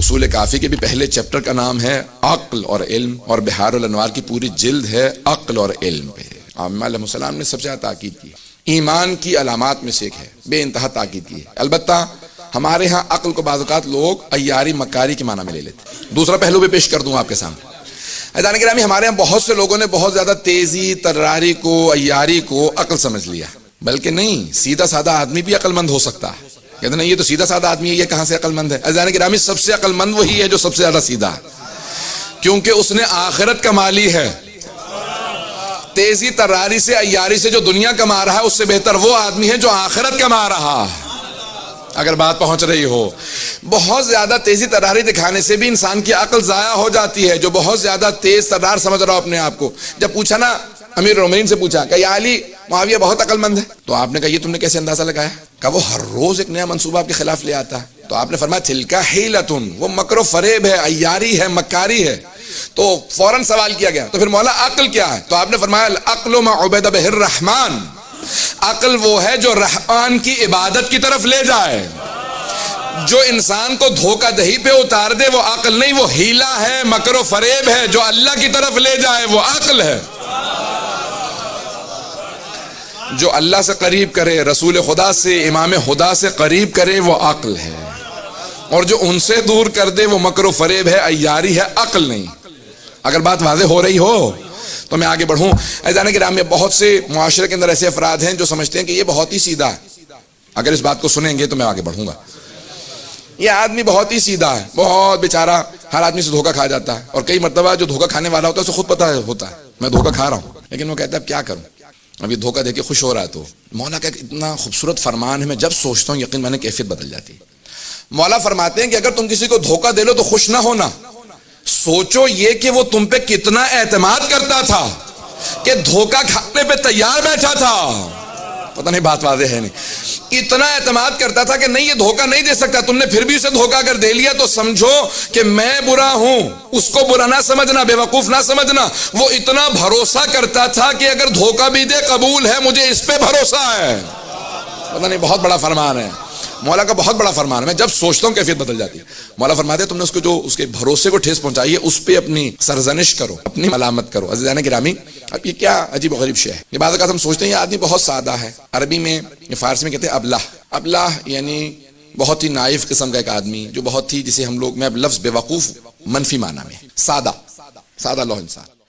اصول کافی کے بھی پہلے چیپٹر کا نام ہے عقل اور علم، اور بحار الانوار کی پوری جلد ہے عقل اور علم پہ۔ امام علیہ السلام نے سب سے زیادہ تاکید کی، ایمان کی علامات میں سے ایک ہے، بے انتہا تاکید کی ہے۔ البتہ ہمارے ہاں عقل کو بعض اوقات لوگ عیاری مکاری کے معنی میں لے لیتے ہیں۔ دوسرا پہلو بھی پیش کر دوں آپ کے سامنے۔ عزیزان گرامی، ہمارے ہاں بہت سے لوگوں نے بہت زیادہ تیزی، طراری کو، عیاری کو عقل سمجھ لیا، بلکہ نہیں، سیدھا سادہ آدمی بھی عقل مند ہو سکتا ہے۔ کہتے نہیں یہ تو سیدھا سادہ آدمی ہے، یہ کہاں سے عقل مند ہے؟ عزیزان گرامی، سب سے عقل مند وہی ہے جو سب سے زیادہ سیدھا ہے، کیونکہ اس نے آخرت کما لی ہے۔ تیزی، طراری سے، عیاری سے جو دنیا کما رہا ہے، اس سے بہتر وہ آدمی ہے جو آخرت کما رہا ہے۔ اگر بات پہنچ رہی ہو، بہت زیادہ تیزی طراری دکھانے سے بھی انسان کی عقل ضائع ہو جاتی ہے۔ جو بہت زیادہ تیز طرار سمجھ رہا ہو اپنے آپ کو، جب پوچھا نا امیر المومنین سے پوچھا کہ یا علی، معاویہ بہت عقل مند ہے، تو آپ نے کہا یہ تم نے کیسے اندازہ لگایا؟ کہ وہ ہر روز ایک نیا منصوبہ آپ کے خلاف لے آتا ہے۔ تو آپ نے فرمایا تلکا حیلتن، وہ مکر و فریب ہے، عیاری ہے، مکاری ہے۔ تو فوراً سوال کیا گیا تو پھر مولا عقل کیا ہے؟ تو آپ نے فرمایا العقل ما عبد بہ الرحمن، عقل وہ ہے جو رحمان کی عبادت کی طرف لے جائے۔ جو انسان کو دھوکہ دہی پہ اتار دے وہ عقل نہیں، وہ ہیلا ہے، مکر و فریب ہے۔ جو اللہ کی طرف لے جائے وہ عقل ہے۔ جو اللہ سے قریب کرے، رسول خدا سے، امام خدا سے قریب کرے، وہ عقل ہے، اور جو ان سے دور کر دے وہ مکر و فریب ہے، عیاری ہے، عقل نہیں۔ اگر بات واضح ہو رہی ہو تو میں آگے بڑھوں۔ عزیزان کرام، میں بہت سے معاشرے کے اندر ایسے افراد ہیں جو سمجھتے ہیں کہ یہ بہت ہی سیدھا ہے۔ اگر اس بات کو سنیں گے تو میں آگے بڑھوں گا۔ یہ آدمی بہت ہی سیدھا ہے، بہت بیچارہ ہر آدمی سے دھوکہ کھا جاتا ہے، اور کئی مرتبہ جو دھوکہ کھانے والا ہوتا ہے اسے خود پتہ ہوتا ہے میں دھوکہ کھا رہا ہوں، لیکن وہ کہتا ہے اب کیا کروں، اب یہ دھوکہ دے کے خوش ہو رہا ہے۔ تو مولا کا اتنا خوبصورت فرمان ہے، میں جب سوچتا ہوں یقین مانے کیفیت بدل جاتی ہے۔ مولا فرماتے ہیں کہ اگر تم کسی کو دھوکہ دے لو تو خوش نہ ہونا، سوچو یہ کہ وہ تم پہ کتنا اعتماد کرتا تھا، کہ دھوکہ کھانے پہ تیار بیٹھا تھا۔ پتہ نہیں بات واضح ہے نہیں، اتنا اعتماد کرتا تھا کہ نہیں یہ دھوکہ نہیں دے سکتا، تم نے پھر بھی اسے دھوکہ اگر دے لیا تو سمجھو کہ میں برا ہوں، اس کو برا نہ سمجھنا، بے وقوف نہ سمجھنا۔ وہ اتنا بھروسہ کرتا تھا کہ اگر دھوکہ بھی دے قبول ہے، مجھے اس پہ بھروسہ ہے۔ پتہ نہیں، بہت بڑا فرمان ہے مولا کا، بہت بڑا فرمان ہے۔ میں جب سوچتا ہوں کیفیت بدل جاتی ہے۔ مولا فرماتے ہیں تم نے اس کو جو اس کے بھروسے کو ٹھیس پہنچائی ہے، اس پہ اپنی سرزنش کرو، اپنی ملامت کرو۔ عزیزان گرامی، اب یہ کیا عجیب و غریب شے ہے۔ یہ بعض اوقات ہم سوچتے ہیں یہ آدمی بہت سادہ ہے، عربی میں، یہ فارسی میں کہتے ہیں ابلہ۔ ابلہ یعنی بہت ہی نائف قسم کا ایک آدمی، جو بہت ہی، جسے ہم لوگ، میں اب لفظ بے وقوف منفی معنی میں، سادہ لوح انسان۔